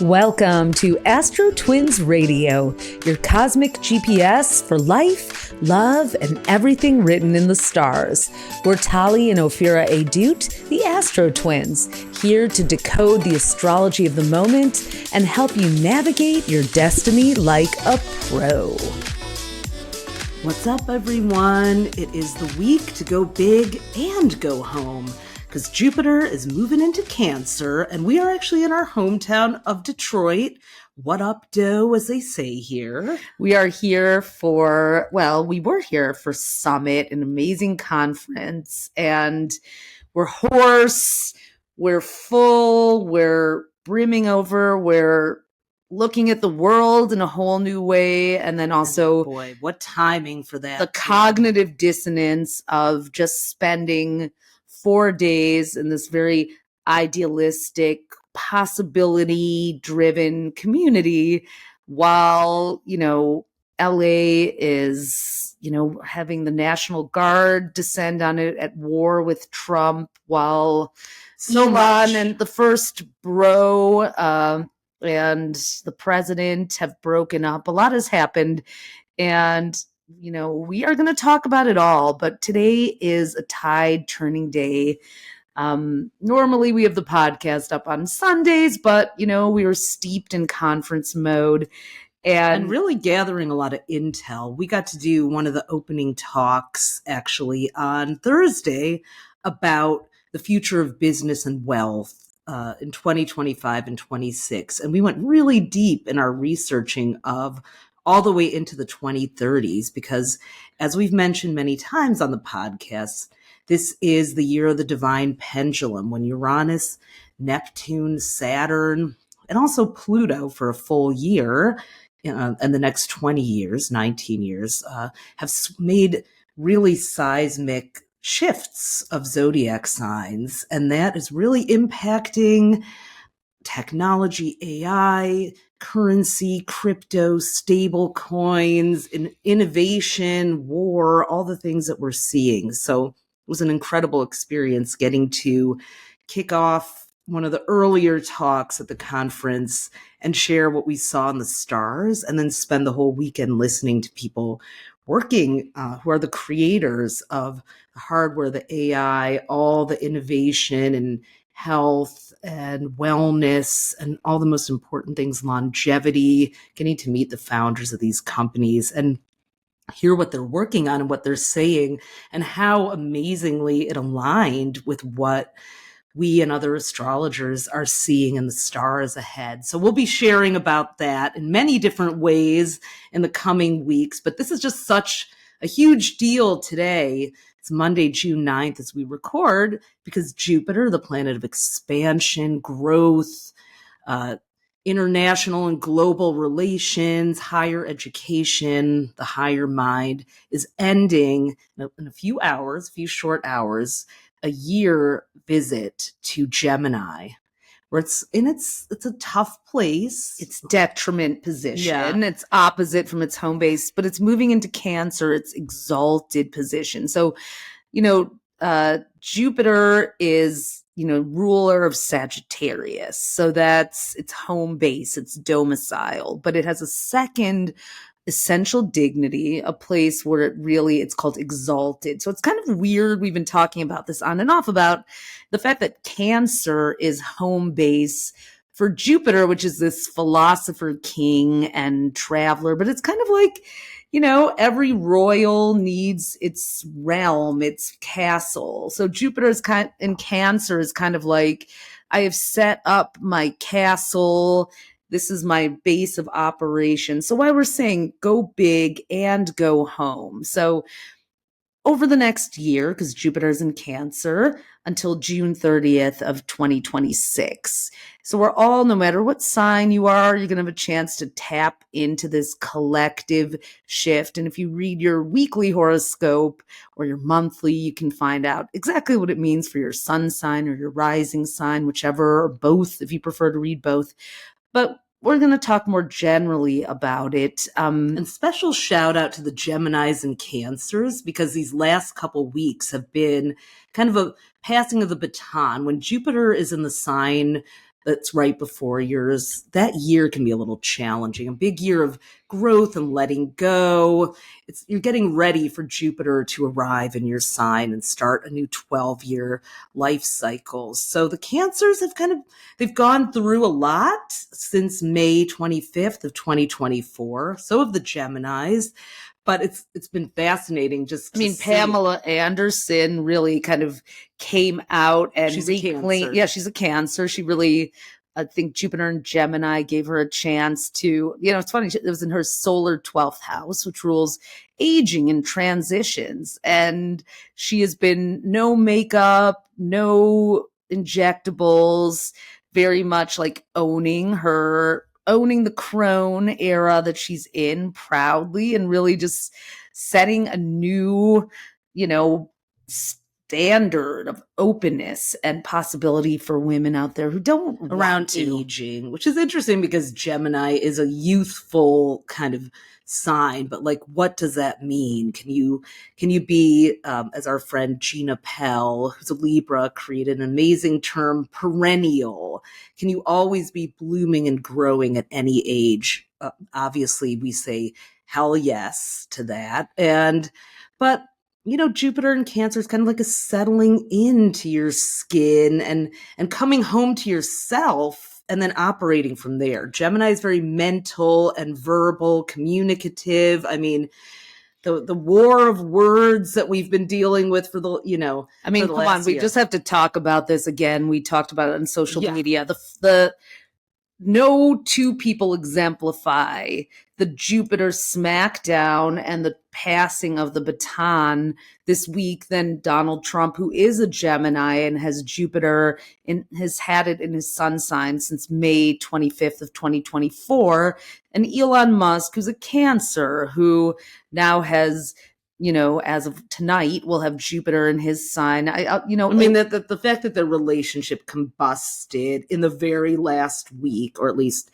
Welcome to AstroTwins Radio, your cosmic GPS for life, love, and everything written in the stars. We're Tali and Ophira Edut, the AstroTwins, here to decode the astrology of the moment and help you navigate your destiny like a pro. What's up, everyone? It is the week to go big and go home, because Jupiter is moving into Cancer, and we are actually in our hometown of Detroit. What up, doe, as they say here. We are here for, we were here for Summit, an amazing conference, and we're hoarse, we're full, we're brimming over, we're looking at the world in a whole new way, and then also, boy, what timing for that. The cognitive dissonance of just spending 4 days in this very idealistic, possibility-driven community while, LA is, having the National Guard descend on it at war with Trump, while Elon and the first bro and the president have broken up. A lot has happened, and we are going to talk about it all, but today is a tide turning day. Normally we have the podcast up on Sundays, but we were steeped in conference mode and really gathering a lot of intel. We got to do one of the opening talks actually on Thursday about the future of business and wealth in 2025 and 26. And we went really deep in our researching of all the way into the 2030s, because as we've mentioned many times on the podcast, this is the year of the divine pendulum, when Uranus, Neptune, Saturn, and also Pluto for a full year, and the next 20 years, 19 years, have made really seismic shifts of zodiac signs. And that is really impacting technology, AI, currency, crypto, stable coins, innovation, war, all the things that we're seeing. So it was an incredible experience getting to kick off one of the earlier talks at the conference and share what we saw in the stars, and then spend the whole weekend listening to people working, who are the creators of the hardware, the AI, all the innovation and health and wellness and all the most important things, longevity, getting to meet the founders of these companies and hear what they're working on and what they're saying, and how amazingly it aligned with what we and other astrologers are seeing in the stars ahead. So we'll be sharing about that in many different ways in the coming weeks, but this is just such a huge deal today. It's Monday, June 9th as we record, because Jupiter, the planet of expansion, growth, international and global relations, higher education, the higher mind, is ending in a few short hours, a year visit to Gemini, where it's a tough place. It's detriment position. Yeah. It's opposite from its home base, but it's moving into Cancer, its exalted position. So, Jupiter is, ruler of Sagittarius. So that's its home base, its domicile, but it has a second essential dignity, a place where it's called exalted. So it's kind of weird. We've been talking about this on and off about the fact that Cancer is home base for Jupiter, which is this philosopher king and traveler, but it's kind of like, every royal needs its realm, its castle. So Jupiter in Cancer is kind of like, I have set up my castle. This is my base of operation. So why we're saying go big and go home. So over the next year, because Jupiter is in Cancer until June 30th of 2026. So we're all, no matter what sign you are, you're going to have a chance to tap into this collective shift. And if you read your weekly horoscope or your monthly, you can find out exactly what it means for your sun sign or your rising sign, whichever, or both, if you prefer to read both. But we're going to talk more generally about it. And special shout out to the Geminis and Cancers, because these last couple weeks have been kind of a passing of the baton. When Jupiter is in the sign that's right before yours, that year can be a little challenging. A big year of growth and letting go. You're getting ready for Jupiter to arrive in your sign and start a new 12-year life cycle. So the Cancers they've gone through a lot since May 25th of 2024. So have the Geminis. But it's been fascinating just to see. Pamela Anderson really kind of came out and She's a Cancer. Yeah, she's a Cancer. She really, I think Jupiter and Gemini gave her a chance to, it's funny, it was in her solar 12th house, which rules aging and transitions. And she has been no makeup, no injectables, very much like owning the crone era that she's in proudly, and really just setting a new, standard of openness and possibility for women out there who don't around aging, which is interesting because Gemini is a youthful kind of sign, but like, what does that mean? Can you be, as our friend Gina Pell, who's a Libra, created an amazing term, perennial? Can you always be blooming and growing at any age? Obviously, we say hell yes to that. But Jupiter in Cancer is kind of like a settling into your skin and coming home to yourself and then operating from there. Gemini is very mental and verbal, communicative. The war of words that we've been dealing with for the, come on, we just have to talk about this again. We talked about it on social media. No two people exemplify the Jupiter smackdown and the passing of the baton this week than Donald Trump, who is a Gemini and has Jupiter has had it in his sun sign since May 25th of 2024. And Elon Musk, who's a Cancer, who now has, as of tonight, will have Jupiter in his sign. The fact that their relationship combusted in the very last week, or at least,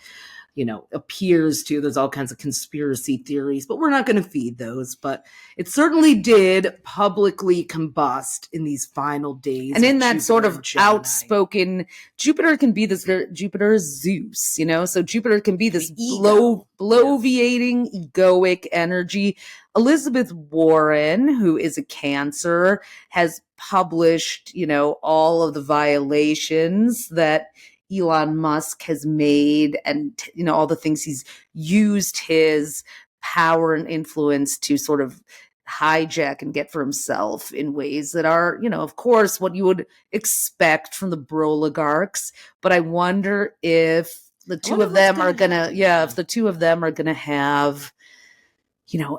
appears to, there's all kinds of conspiracy theories, but we're not going to feed those. But it certainly did publicly combust in these final days. And in that sort of outspoken, Jupiter can be this, Jupiter is Zeus, so Jupiter can be this bloviating, egoic energy. Elizabeth Warren, who is a Cancer, has published, all of the violations that Elon Musk has made, and all the things he's used his power and influence to sort of hijack and get for himself in ways that are, of course, what you would expect from the broligarchs. But I wonder if the two of them are gonna have,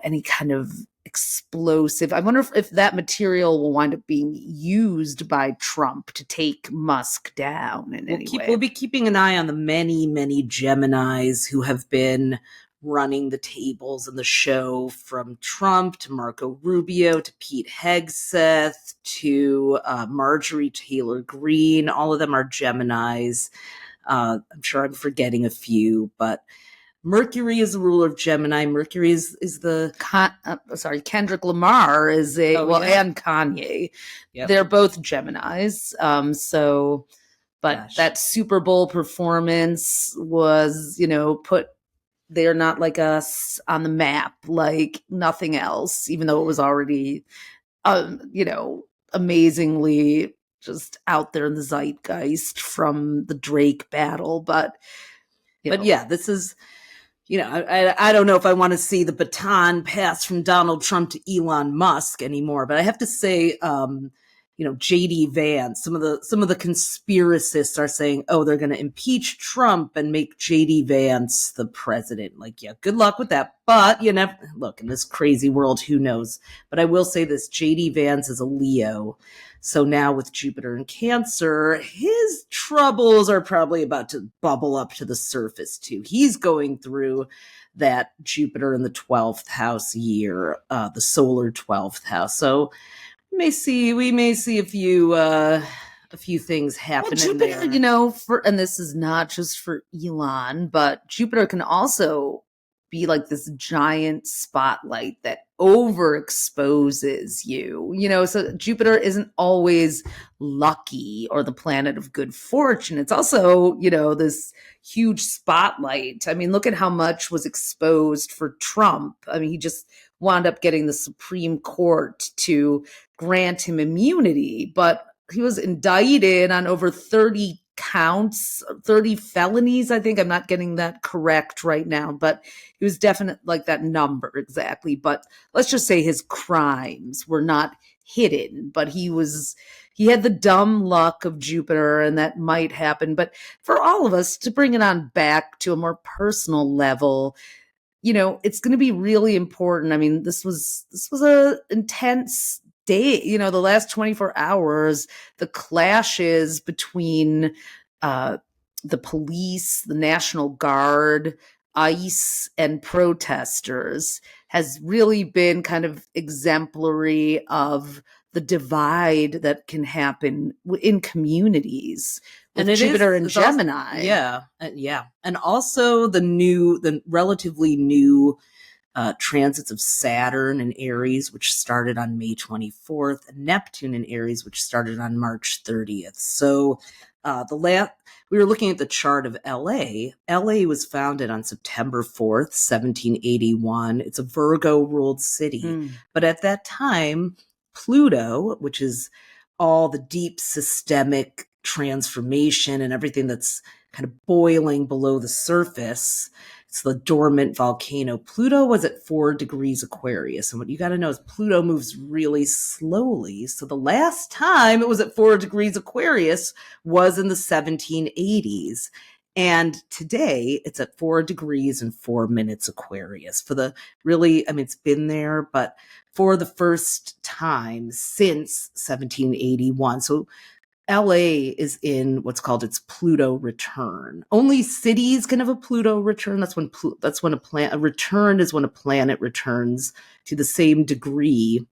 any kind of explosive. I wonder if that material will wind up being used by Trump to take Musk down in any way. We'll be keeping an eye on the many, many Geminis who have been running the tables in the show, from Trump to Marco Rubio to Pete Hegseth to Marjorie Taylor Greene. All of them are Geminis. I'm sure I'm forgetting a few, but Mercury is the ruler of Gemini. Mercury is the Kendrick Lamar is and Kanye. Yep. They're both Geminis. That Super Bowl performance was, they're not like us on the map, like nothing else, even though it was already, amazingly just out there in the zeitgeist from the Drake battle. But this is, I don't know if I want to see the baton pass from Donald Trump to Elon Musk anymore, but I have to say, JD Vance, some of the conspiracists are saying, oh, they're going to impeach Trump and make JD Vance the president. Like, yeah, good luck with that. But look, in this crazy world, who knows? But I will say this, JD Vance is a Leo. So now with Jupiter in Cancer, his troubles are probably about to bubble up to the surface too. He's going through that Jupiter in the 12th house year, the solar 12th house. So we may see a few things happen. Well, Jupiter, there. And this is not just for Elon, but Jupiter can also be like this giant spotlight that overexposes you, so Jupiter isn't always lucky or the planet of good fortune. It's also, this huge spotlight. I mean, look at how much was exposed for Trump. I mean, he just wound up getting the Supreme Court to grant him immunity, but he was indicted on over 30 counts, 30 felonies, I think. I'm not getting that correct right now, but he was definitely like that number exactly. But let's just say his crimes were not hidden, but he had the dumb luck of Jupiter, and that might happen. But for all of us, to bring it on back to a more personal level, it's going to be really important. I mean, this was a intense day, the last 24 hours, the clashes between the police, the National Guard, ICE, and protesters has really been kind of exemplary of the divide that can happen in communities with Jupiter and Gemini. Yeah. And also the relatively new transits of Saturn and Aries, which started on May 24th, and Neptune and Aries, which started on March 30th. So we were looking at the chart of LA. LA was founded on September 4th, 1781. It's a Virgo-ruled city. But at that time, Pluto, which is all the deep systemic transformation and everything that's kind of boiling below the surface, it's the dormant volcano. Pluto was at 4 degrees Aquarius. And what you got to know is Pluto moves really slowly. So the last time it was at 4 degrees Aquarius was in the 1780s. And today it's at 4 degrees and 4 minutes Aquarius. It's been there, but for the first time since 1781. So LA is in what's called its Pluto return. Only cities can have a Pluto return. A return is when a planet returns to the same degree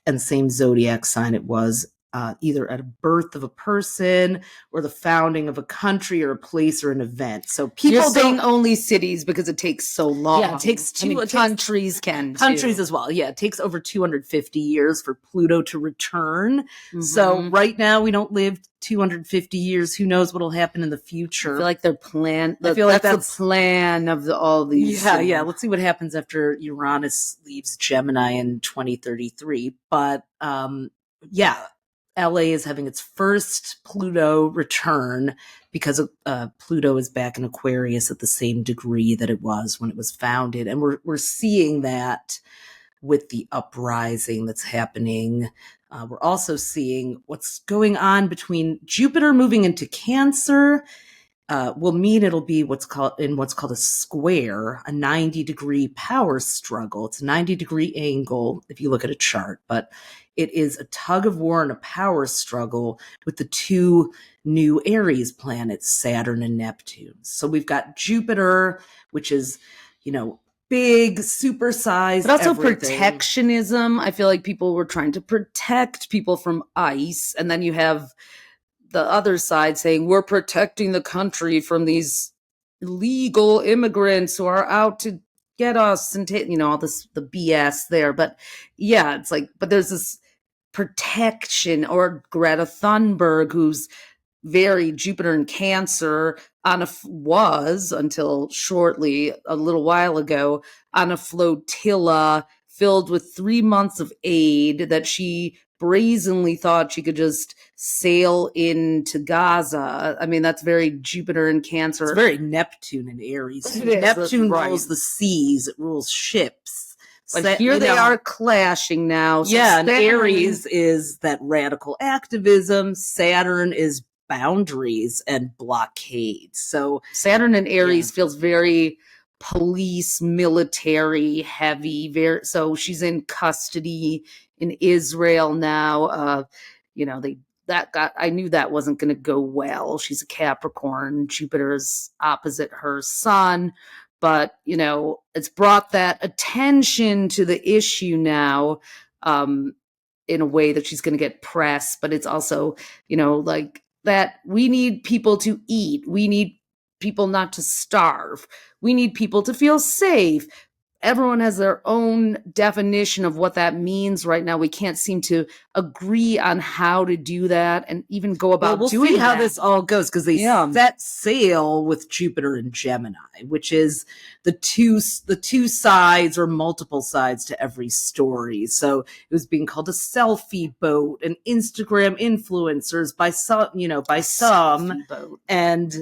and same zodiac sign it was either at a birth of a person or the founding of a country or a place or an event. So people You're saying only cities because it takes so long. Yeah, it takes countries as well. Yeah, it takes over 250 years for Pluto to return. So right now we don't live 250 years. Who knows what'll happen in the future? I feel like that's the plan of all these. Yeah. Let's see what happens after Uranus leaves Gemini in 2033. But LA is having its first Pluto return because Pluto is back in Aquarius at the same degree that it was when it was founded. And we're seeing that with the uprising that's happening. We're also seeing what's going on between Jupiter moving into Cancer. Will mean it'll be what's called a square, a 90-degree power struggle. It's a 90-degree angle if you look at a chart, but it is a tug of war and a power struggle with the two new Aries planets, Saturn and Neptune. So we've got Jupiter, which is, big, supersized, but also everything. Protectionism. I feel like people were trying to protect people from ICE, and then you have the other side saying we're protecting the country from these illegal immigrants who are out to get us and all this, the BS there. But yeah, it's like, but there's this protection, or Greta Thunberg, who's very Jupiter in Cancer, was until shortly, a little while ago, on a flotilla filled with 3 months of aid that she brazenly thought she could just sail into Gaza. I mean, that's very Jupiter in Cancer. It's very Neptune in Aries. Neptune rules the seas. It rules ships. But here they are clashing now. So and Aries is that radical activism. Saturn is boundaries and blockades. So Saturn and Aries feels very police, military heavy. So she's in custody in Israel now. I knew that wasn't going to go well. She's a Capricorn. Jupiter's opposite her sun. But, it's brought that attention to the issue now in a way that she's going to get press. But it's also, like that we need people to eat. We need people not to starve. We need people to feel safe. everyone has their own definition of what that means right now. We can't seem to agree on how to do that and even go about we'll doing see how that. this all goes, because they set sail with Jupiter and Gemini, which is the two sides or multiple sides to every story. So it was being called a selfie boat, and Instagram influencers by some, and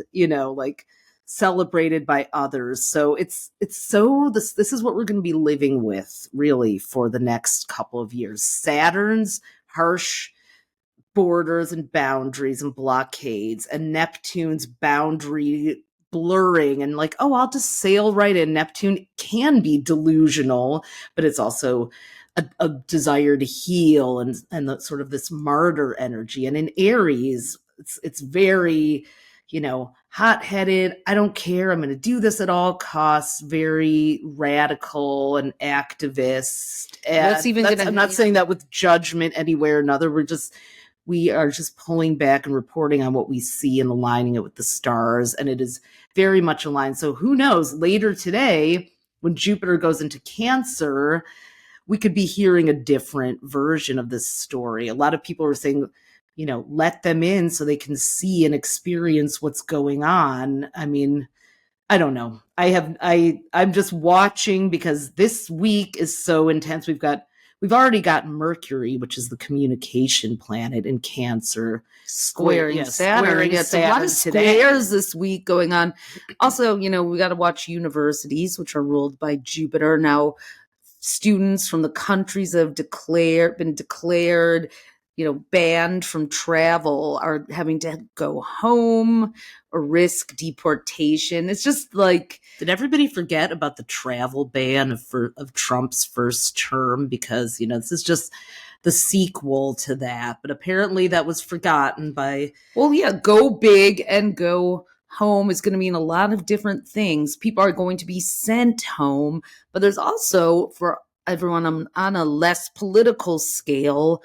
like celebrated by others. So this is what we're going to be living with really for the next couple of years. Saturn's harsh borders and boundaries and blockades, and Neptune's boundary blurring, and like, oh, I'll just sail right in. Neptune can be delusional, but it's also a desire to heal and the sort of this martyr energy. And in Aries, it's very, hot-headed. I don't care. I'm going to do this at all costs. Very radical and activist. And I'm not saying that with judgment anywhere or another. We are just pulling back and reporting on what we see and aligning it with the stars. And it is very much aligned. So who knows, later today, when Jupiter goes into Cancer, we could be hearing a different version of this story. A lot of people are saying, let them in so they can see and experience what's going on. I mean, I don't know. I'm just watching, because this week is so intense. We've already got Mercury, which is the communication planet, in Cancer, squaring Saturn. It's a lot of squares this week going on. Also, we got to watch universities, which are ruled by Jupiter. Now, students from the countries that have been declared, banned from travel are having to go home or risk deportation. It's just like, did everybody forget about the travel ban of Trump's first term? Because, this is just the sequel to that. But apparently that was forgotten by... Well, yeah, go big and go home is going to mean a lot of different things. People are going to be sent home, but there's also, for everyone on a less political scale,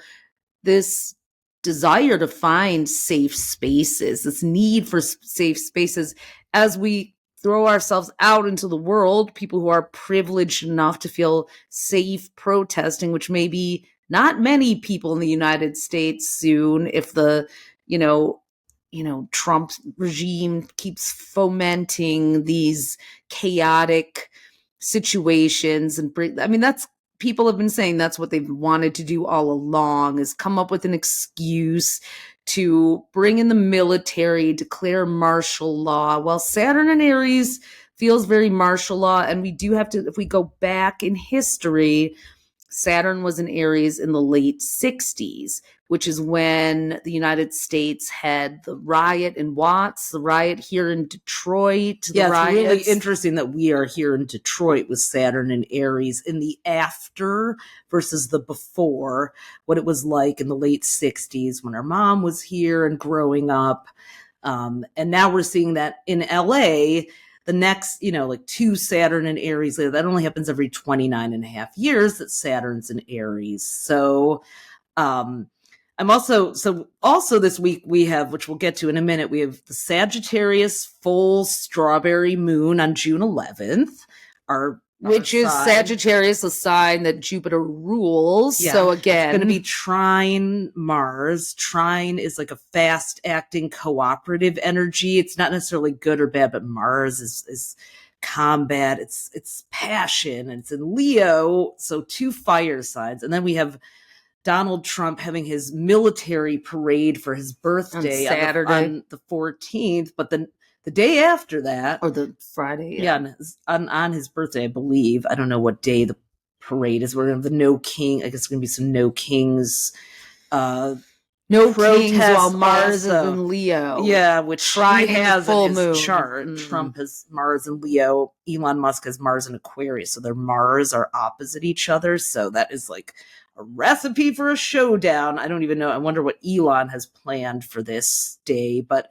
this desire to find safe spaces, this need for safe spaces as we throw ourselves out into the world, people who are privileged enough to feel safe protesting, which may be not many people in the United States soon if the, Trump regime keeps fomenting these chaotic situations. And people have been saying that's what they've wanted to do all along, is come up with an excuse to bring in the military, declare martial law. Well, Saturn in Aries feels very martial law. And we do have to, if we go back in history, Saturn was in Aries in the late 60s, which is when the United States had the riot in Watts, the riot here in Detroit. It's really interesting that we are here in Detroit with Saturn and Aries in the after versus the before, what it was like in the late 60s when our mom was here and growing up. And now we're seeing that in LA, the next, two Saturn and Aries, that only happens every 29 and a half years that Saturn's in Aries. So, also this week we have, which we'll get to in a minute, we have the Sagittarius full strawberry moon on June 11th. Which is Sagittarius, a sign that Jupiter rules. Yeah, so again, it's going to be trine Mars. Trine is like a fast-acting cooperative energy. It's not necessarily good or bad, but Mars is combat. It's passion, and it's in Leo. So two fire signs, and then we have Donald Trump having his military parade for his birthday on Saturday, on the 14th, but then the day after that, or the Friday, on his birthday, I believe. I don't know what day the parade is. We're going to have the No King. I guess it's going to be some No Kings. No Kings while Mars is in Leo. Yeah, which he has in his chart. Mm-hmm. Trump has Mars in Leo. Elon Musk has Mars in Aquarius. So their Mars are opposite each other. So that is like a recipe for a showdown. I don't even know. I wonder what Elon has planned for this day. But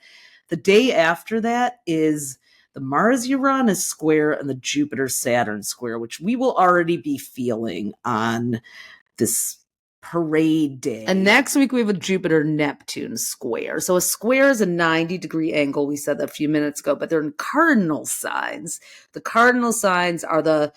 the day after that is the Mars-Uranus square and the Jupiter-Saturn square, which we will already be feeling on this parade day. And next week we have a Jupiter-Neptune square. So a square is a 90-degree angle. We said that a few minutes ago, but they're in cardinal signs. The cardinal signs are the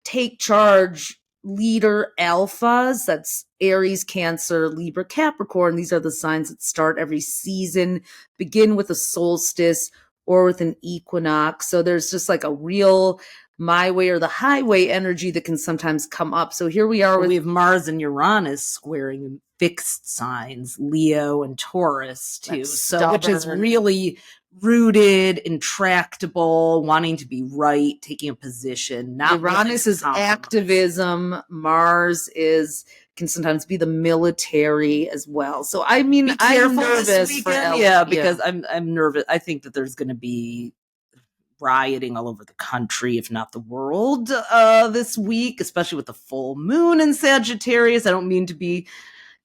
take charge leader alphas. That's Aries, Cancer, Libra, Capricorn. These are the signs that start every season, begin with a solstice or with an equinox. So there's just like a real my way or the highway energy that can sometimes come up. So here we are we have Mars and Uranus squaring fixed signs, Leo and Taurus too. So which is really rooted, intractable, wanting to be right, taking a position. Not Uranus is activism. Mars can sometimes be the military as well. So I mean, I'm nervous for because I'm nervous. I think that there's going to be rioting all over the country, if not the world, this week, especially with the full moon in Sagittarius. I don't mean to be,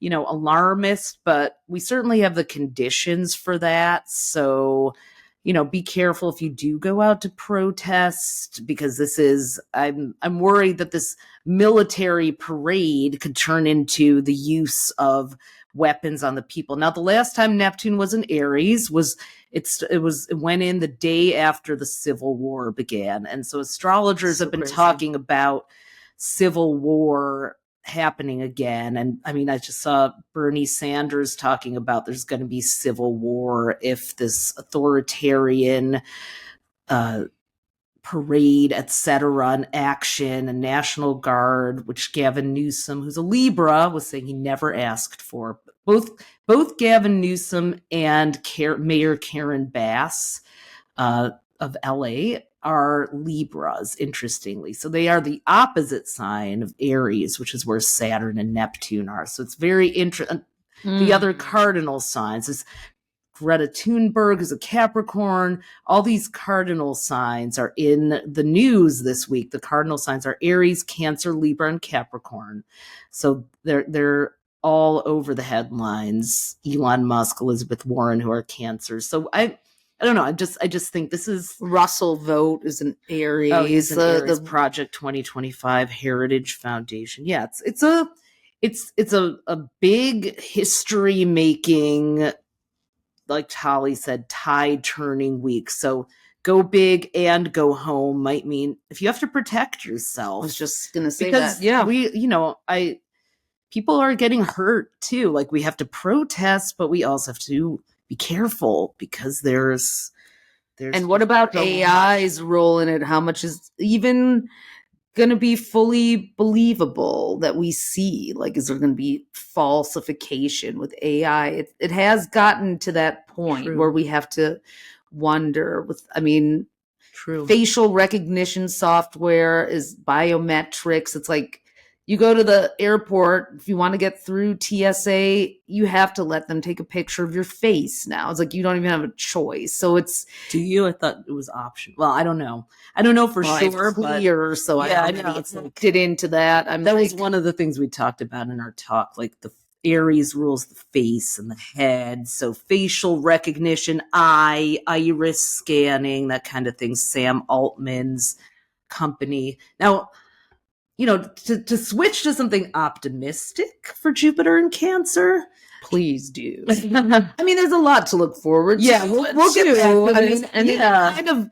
alarmist, but we certainly have the conditions for that. So, be careful if you do go out to protest, because I'm worried that this military parade could turn into the use of weapons on the people. Now, the last time Neptune was in Aries it went in the day after the Civil War began. And so astrologers have been talking about civil war happening again. And I mean, I just saw Bernie Sanders talking about there's going to be civil war if this authoritarian parade, etc., an action, a National Guard, which Gavin Newsom, who's a Libra, was saying he never asked for. Both Gavin Newsom and Mayor Karen Bass of LA are Libras, interestingly. So they are the opposite sign of Aries, which is where Saturn and Neptune are. So it's very interesting. The other cardinal signs is Greta Thunberg is a Capricorn. All these cardinal signs are in the news this week. The cardinal signs are Aries, Cancer, Libra, and Capricorn. So they're all over the headlines. Elon Musk, Elizabeth Warren, who are Cancers. So I don't know. I just think this is Russell Vogt is an Aries. Oh, he's an Aries. The Project 2025 Heritage Foundation. Yeah, it's a big history making, like Tali said, tide turning week. So go big and go home might mean if you have to protect yourself. I was just gonna say because that. Yeah, people are getting hurt too. Like, we have to protest, but we also have to be careful because there's and what about AI's role in it? How much is even going to be fully believable that we see? Like, is there going to be falsification with AI? It has gotten to that point where we have to wonder facial recognition software is biometrics. It's like, you go to the airport, if you want to get through TSA, you have to let them take a picture of your face now. It's like you don't even have a choice. So it's... Do you? I thought it was optional. Well, I don't know. I don't know for sure. Clear, so yeah, I know. It's get into that. That was one of the things we talked about in our talk, like the Aries rules the face and the head. So facial recognition, iris scanning, that kind of thing. Sam Altman's company. Now, to switch to something optimistic for Jupiter and Cancer. Please do. I mean, there's a lot to look forward to. Yeah, we'll get back to this.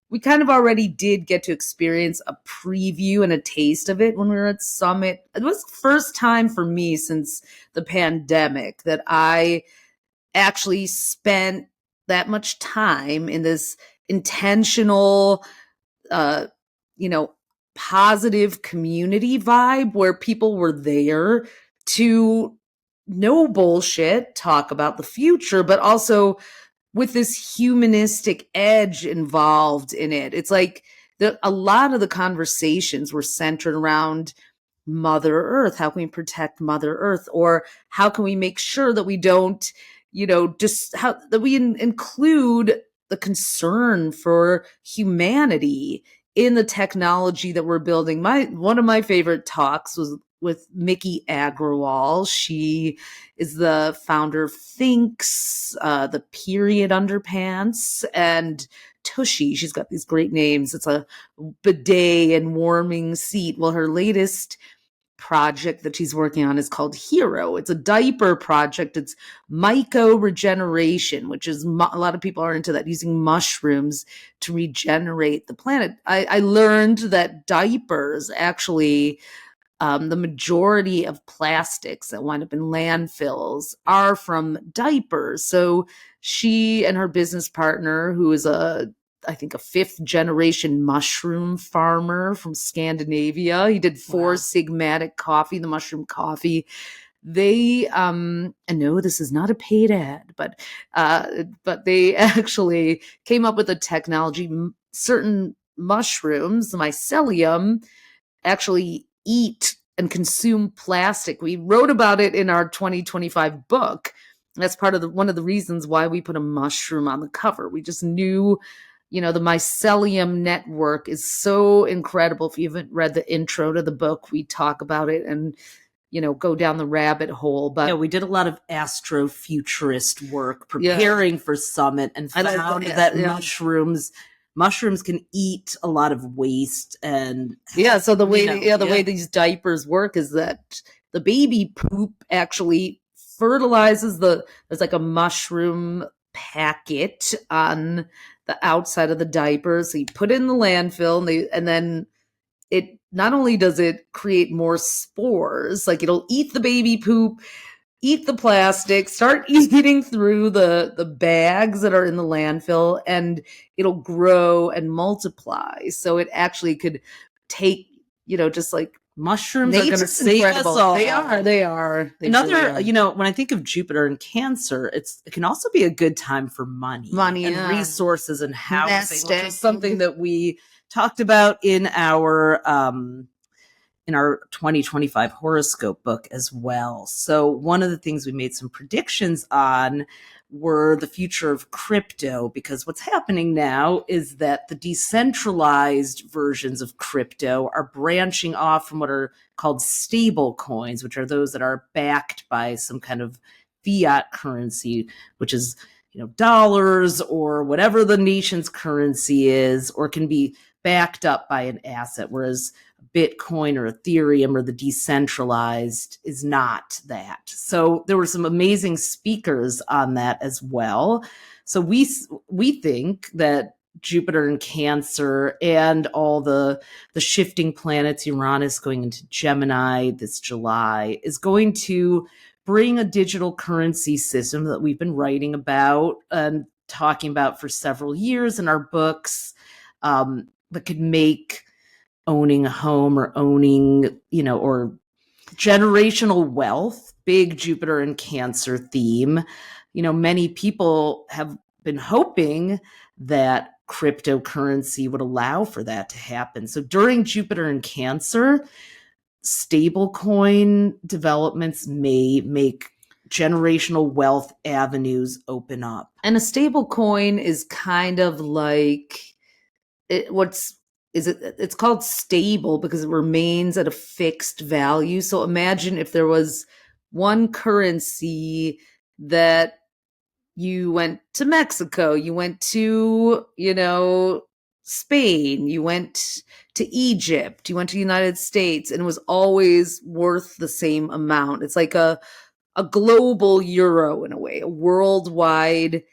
We kind of already did get to experience a preview and a taste of it when we were at Summit. It was the first time for me since the pandemic that I actually spent that much time in this intentional, positive community vibe where people were there to no bullshit talk about the future, but also with this humanistic edge involved in it. It's like a lot of the conversations were centered around Mother Earth. How can we protect Mother Earth? Or how can we make sure that we don't, that we include the concern for humanity in the technology that we're building. One of my favorite talks was with Mickey Agrawal. She is the founder of Thinks, the Period Underpants, and Tushy. She's got these great names. It's a bidet and warming seat. Well, her latest project that she's working on is called Hero. It's a diaper project. It's myco regeneration, which is a lot of people are into that, using mushrooms to regenerate the planet. I learned that diapers actually, the majority of plastics that wind up in landfills are from diapers. So she and her business partner, who is I think a fifth generation mushroom farmer from Scandinavia. He did Four Sigmatic coffee, the mushroom coffee. They, and no, this is not a paid ad, but they actually came up with a technology. Certain mushrooms, the mycelium, actually eat and consume plastic. We wrote about it in our 2025 book. That's part of one of the reasons why we put a mushroom on the cover. We just knew, the mycelium network is so incredible. If you haven't read the intro to the book, we talk about it and, go down the rabbit hole. But yeah, we did a lot of astrofuturist work preparing for Summit, and found that mushrooms can eat a lot of waste. And so the way these diapers work is that the baby poop actually fertilizes there's like a mushroom packet on the outside of the diaper. So you put it in the landfill, and then it not only does it create more spores, like it'll eat the baby poop, eat the plastic, start eating through the bags that are in the landfill, and it'll grow and multiply. So it actually could take, just like mushrooms are going to save us all. They are. Another, when I think of Jupiter and Cancer, it can also be a good time for money and resources and housing, which is something that we talked about in our 2025 horoscope book as well. So one of the things we made some predictions on were the future of crypto, because what's happening now is that the decentralized versions of crypto are branching off from what are called stable coins, which are those that are backed by some kind of fiat currency, which is, dollars or whatever the nation's currency is, or can be backed up by an asset, whereas Bitcoin or Ethereum or the decentralized is not that. So there were some amazing speakers on that as well. So we think that Jupiter in Cancer and all the shifting planets, Uranus going into Gemini this July, is going to bring a digital currency system that we've been writing about and talking about for several years in our books, that could make owning a home or owning, or generational wealth, big Jupiter and Cancer theme. Many people have been hoping that cryptocurrency would allow for that to happen. So during Jupiter and Cancer, stablecoin developments may make generational wealth avenues open up. And a stablecoin is kind of like it's called stable because it remains at a fixed value. So imagine if there was one currency that you went to Mexico, you went to, Spain, you went to Egypt, you went to the United States, and it was always worth the same amount. It's like a global euro in a way, a worldwide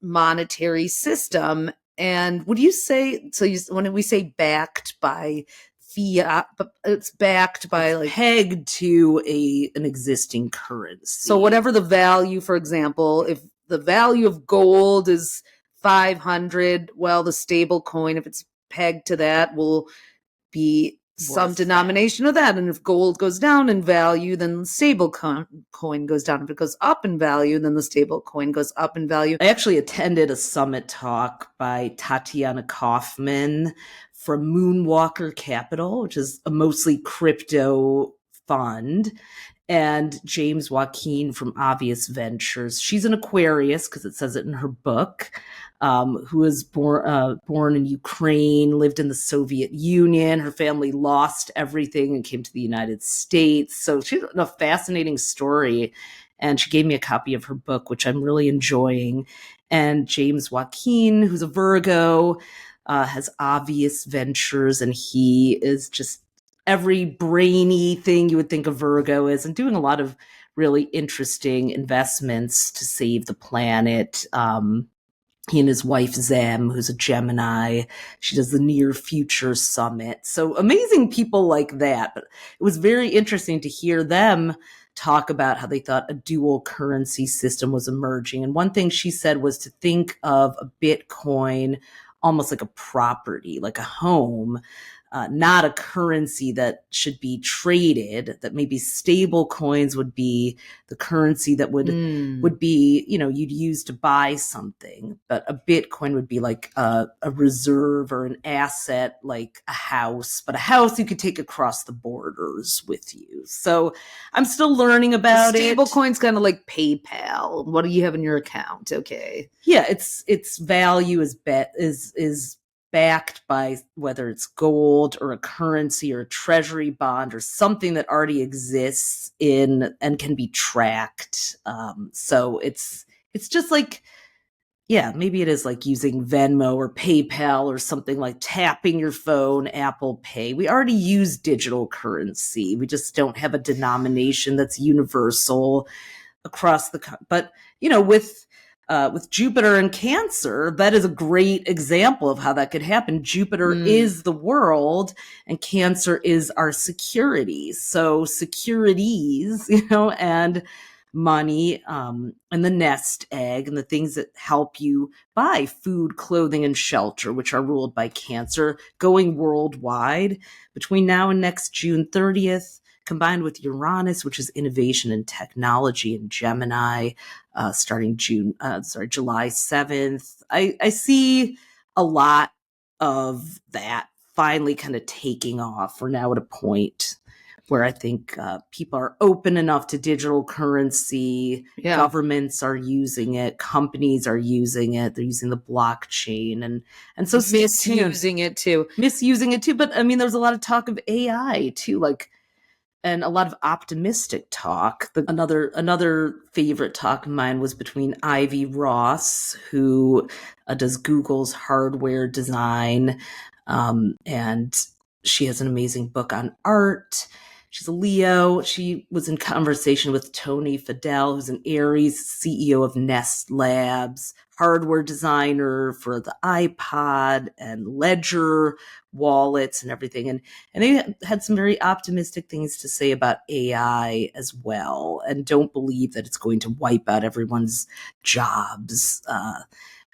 monetary system. And would you say, when we say backed by fiat, but it's backed by like pegged to an existing currency. So whatever the value, for example, if the value of gold is 500, well, the stable coin, if it's pegged to that, will be some denomination of that. And if gold goes down in value, then the stable coin goes down. If it goes up in value, then the stable coin goes up in value. I actually attended a summit talk by Tatiana Kaufman from Moonwalker Capital, which is a mostly crypto fund, and James Joaquin from Obvious Ventures. She's an Aquarius, because it says it in her book, who was born in Ukraine, lived in the Soviet Union. Her family lost everything and came to the United States. So she's a fascinating story. And she gave me a copy of her book, which I'm really enjoying. And James Joaquin, who's a Virgo, has Obvious Ventures, and he is just every brainy thing you would think a Virgo is, and doing a lot of really interesting investments to save the planet. He and his wife Zem, who's a Gemini, she does the Near Future Summit. So amazing people like that. But it was very interesting to hear them talk about how they thought a dual currency system was emerging. And one thing she said was to think of a Bitcoin almost like a property, like a home, not a currency that should be traded, that maybe stable coins would be the currency that would be, you'd use to buy something, but a Bitcoin would be like a reserve or an asset, like a house, but a house you could take across the borders with you. So I'm still learning about it. Stable coins kind of like PayPal. What do you have in your account? Okay. Yeah, its value is backed by whether it's gold or a currency or a treasury bond or something that already exists in and can be tracked. So it's just like, yeah, maybe it is like using Venmo or PayPal or something, like tapping your phone, Apple Pay. We already use digital currency. We just don't have a denomination that's universal across but with Jupiter and Cancer, that is a great example of how that could happen. Jupiter is the world and Cancer is our securities. So securities, and money, and the nest egg and the things that help you buy food, clothing, and shelter, which are ruled by Cancer, going worldwide between now and next June 30th. Combined with Uranus, which is innovation and technology, and Gemini, starting July 7th. I see a lot of that finally kind of taking off. We're now at a point where I think people are open enough to digital currency. Yeah. Governments are using it. Companies are using it. They're using the blockchain and so misusing it too. But I mean, there's a lot of talk of AI too, and a lot of optimistic talk. Another favorite talk of mine was between Ivy Ross, who does Google's hardware design, and she has an amazing book on art. She's a Leo. She was in conversation with Tony Fadell, who's an Aries, CEO of Nest Labs, hardware designer for the iPod and Ledger wallets and everything. And they had some very optimistic things to say about AI as well, and don't believe that it's going to wipe out everyone's jobs,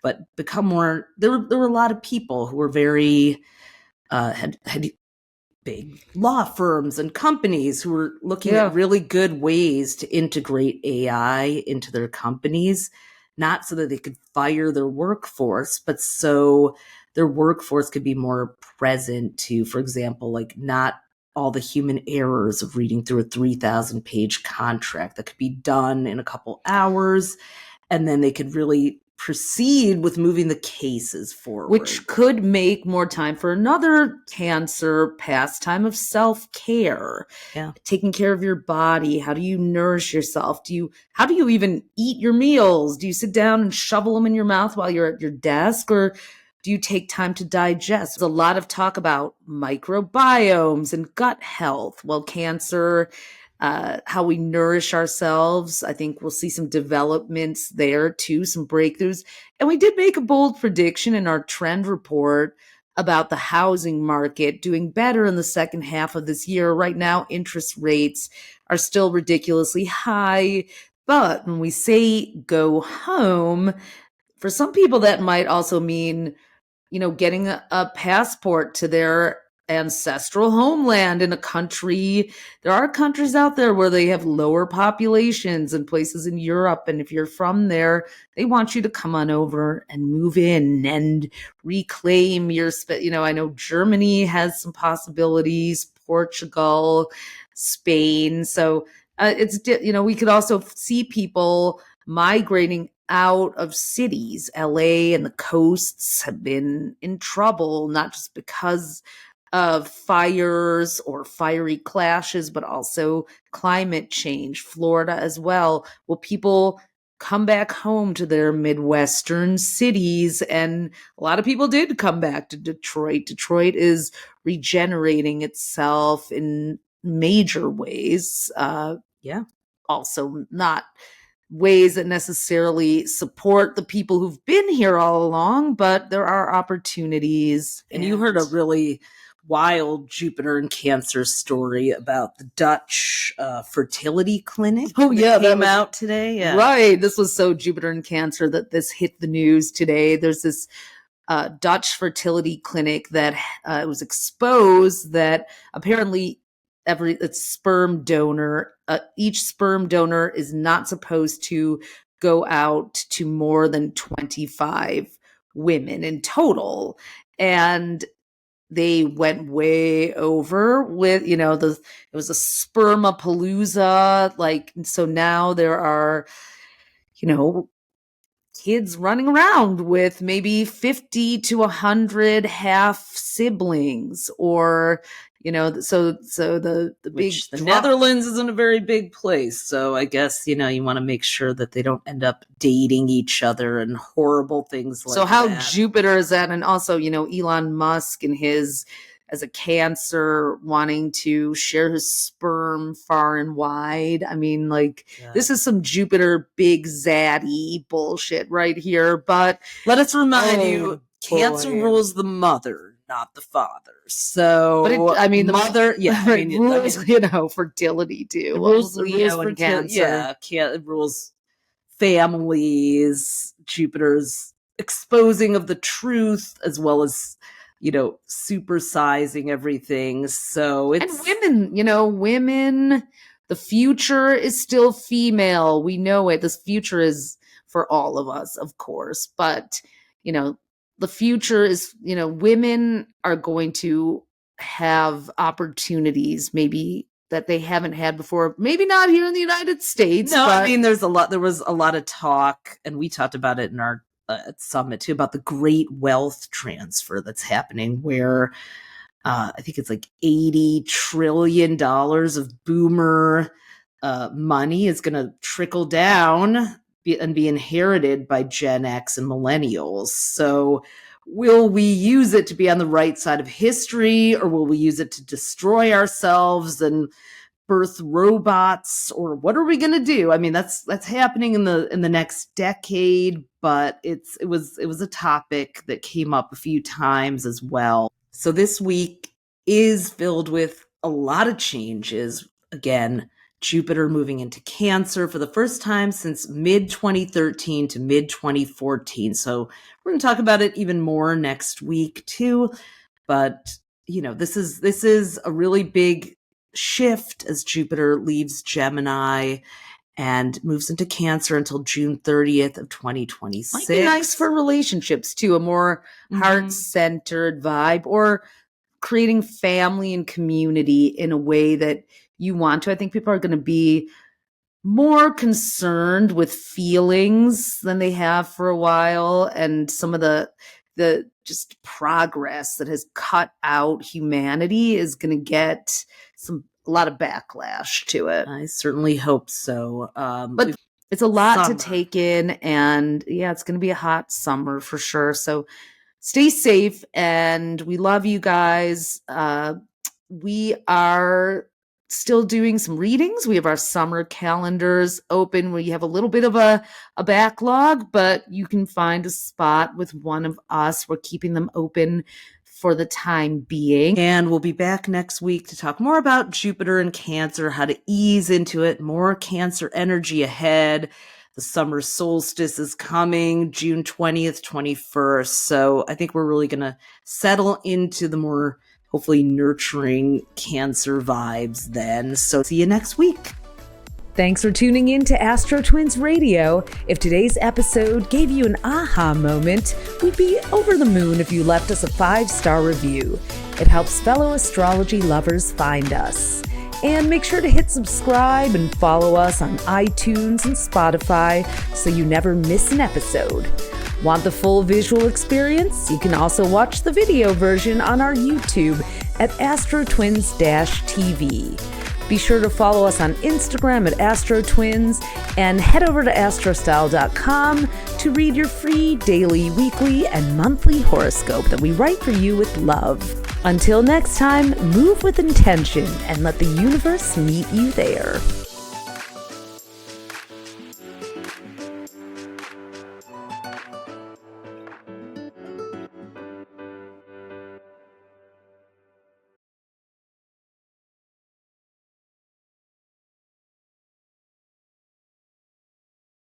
but become more. There were a lot of people who were very had big law firms and companies who were looking at really good ways to integrate AI into their companies, not so that they could fire their workforce, but so their workforce could be more present to, for example, like not all the human errors of reading through a 3,000 page contract that could be done in a couple hours. And then they could really proceed with moving the cases forward. Which could make more time for another Cancer pastime of self-care. Yeah. Taking care of your body. How do you nourish yourself? How do you even eat your meals? Do you sit down and shovel them in your mouth while you're at your desk, or do you take time to digest? There's a lot of talk about microbiomes and gut health. Well, Cancer, how we nourish ourselves. I think we'll see some developments there too, some breakthroughs. And we did make a bold prediction in our trend report about the housing market doing better in the second half of this year. Right now, interest rates are still ridiculously high. But when we say go home, for some people that might also mean, getting a passport to their ancestral homeland in a country. There are countries out there where they have lower populations and places in Europe. And if you're from there, they want you to come on over and move in and reclaim your I know Germany has some possibilities, Portugal, Spain. So we could also see people migrating out of cities. LA and the coasts have been in trouble, not just because of fires or fiery clashes, but also climate change. Florida as well. Will people come back home to their Midwestern cities. And a lot of people did come back to Detroit. Detroit is regenerating itself in major ways. Also not ways that necessarily support the people who've been here all along, but there are opportunities. And you heard a really wild Jupiter and Cancer story about the Dutch fertility clinic. Oh, yeah, that came out today. Yeah. Right. This was so Jupiter and Cancer that this hit the news today. There's this Dutch fertility clinic that was exposed that apparently each sperm donor is not supposed to go out to more than 25 women in total. And they went way over with, it was a spermapalooza. Like, so now there are, kids running around with maybe 50 to 100 half siblings, or so the Which the Netherlands isn't a very big place, so I guess you want to make sure that they don't end up dating each other and horrible things like that. So how Jupiter is that, and also Elon Musk and his as a Cancer wanting to share his sperm far and wide. I mean, this is some Jupiter big zaddy bullshit right here. But let us remind you, Cancer rules the mother, not the father. So, but the mother, rules, fertility too. It rules Leo and Cancer. Yeah, it rules families. Jupiter's exposing of the truth as well as supersizing everything. So it's women, the future is still female. We know it. This future is for all of us, of course, but the future is, women are going to have opportunities maybe that they haven't had before. Maybe not here in the United States. No, but there was a lot of talk, and we talked about it in our at Summit too, about the great wealth transfer that's happening, where I think it's like $80 trillion of boomer money is going to trickle down and be inherited by Gen X and millennials. So will we use it to be on the right side of history, or will we use it to destroy ourselves and birth robots, or what are we going to do? I mean, that's happening in the next decade, but it was a topic that came up a few times as well. So this week is filled with a lot of changes. Again, Jupiter moving into Cancer for the first time since mid-2013 to mid-2014. So we're going to talk about it even more next week too. But, this is a really big shift as Jupiter leaves Gemini and moves into Cancer until June 30th of 2026. Might be nice for relationships too, a more heart-centered vibe, or creating family and community in a way that you want to. I think people are going to be more concerned with feelings than they have for a while, and some of the just progress that has cut out humanity is going to get a lot of backlash to it. I certainly hope so. But it's a lot to take in, and it's going to be a hot summer for sure. So stay safe, and we love you guys. We are still doing some readings. We have our summer calendars open. We have a little bit of a backlog, but you can find a spot with one of us. We're keeping them open for the time being. And we'll be back next week to talk more about Jupiter and Cancer, how to ease into it, more Cancer energy ahead. The summer solstice is coming June 20th, 21st. So I think we're really going to settle into the more hopefully nurturing Cancer vibes then. So see you next week. Thanks for tuning in to AstroTwins Radio. If today's episode gave you an aha moment, we'd be over the moon if you left us a 5-star review. It helps fellow astrology lovers find us. And make sure to hit subscribe and follow us on iTunes and Spotify so you never miss an episode. Want the full visual experience? You can also watch the video version on our YouTube at AstroTwins-TV. Be sure to follow us on Instagram at AstroTwins and head over to astrostyle.com to read your free daily, weekly, and monthly horoscope that we write for you with love. Until next time, move with intention and let the universe meet you there.